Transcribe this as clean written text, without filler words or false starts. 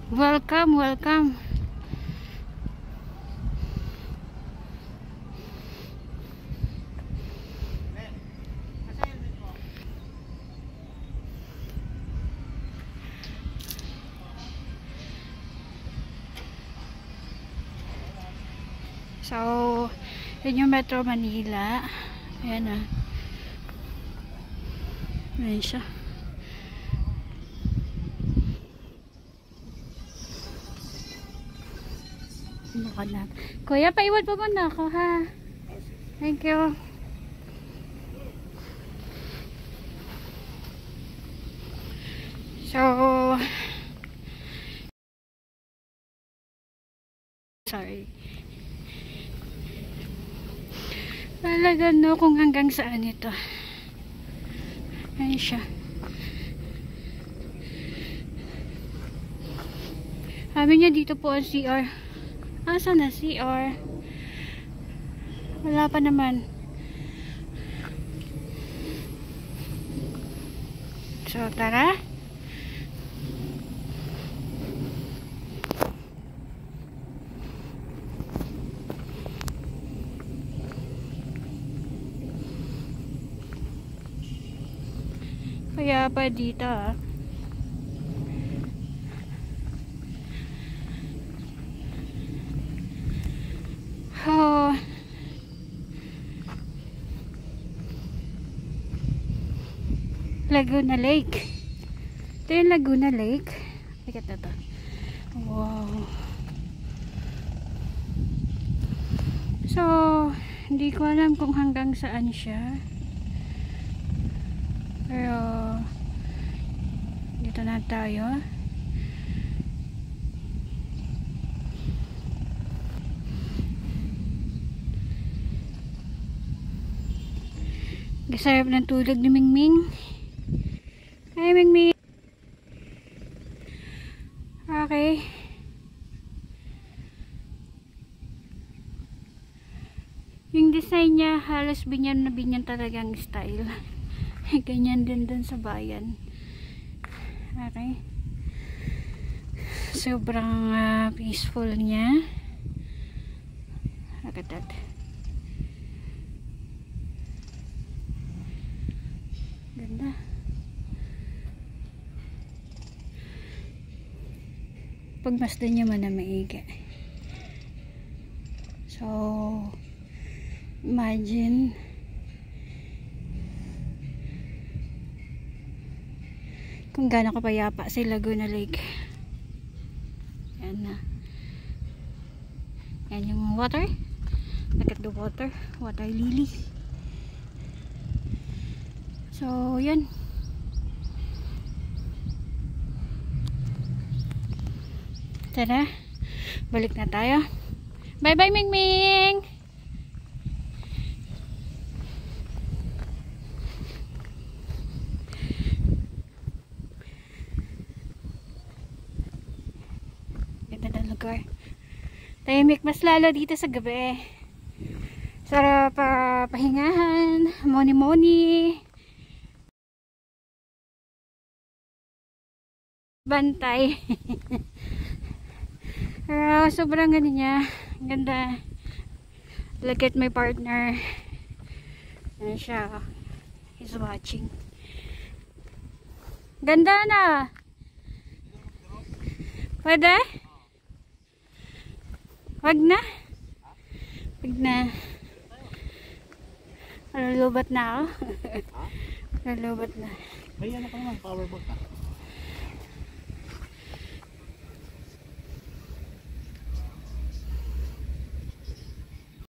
Welcome, welcome. So, yun yung Metro Manila. Ayan na. Ayan siya. Baka na. Kuya, paiwan pa muna ako, ha? Thank you. So, sorry. Talaga no kung hanggang saan ito. Ayan siya. Sabi niya dito po ang CR. Saan na CR? Wala pa naman. So, tara. Kaya pa dito Oh. Laguna Lake. Ito yung Laguna Lake. Likat na to. Wow. So, hindi ko alam kung hanggang saan siya. Pero dito na tayo. Gasarap ng tulog ni Mingming. Hi Mingming. Okay. Yung design niya halos binyan na binyan talagang style. Ganyan din dun sa bayan. Okay. Sobrang peaceful niya. Look at that. Ganda. Pagmasdan niya man na maiga. So, imagine kung gaano kapayapa si Laguna Lake. Yan na. Yan yung water. Look at the water. Water lily. So, yan. Tara. Balik na tayo. Bye-bye, Mingming! Ganda ng lugar. Tahimik mas lalo dito sa gabi. Sarap pahingahan. Moni-moni. Bantay. Pero sobrang ganda niya. Ganda. Look at my partner. Ayan siya. He's watching. Ganda na. Pwede? Wag na? Wag na. Malulubat na ako. Malulubat na. May ano ka naman, power boat na.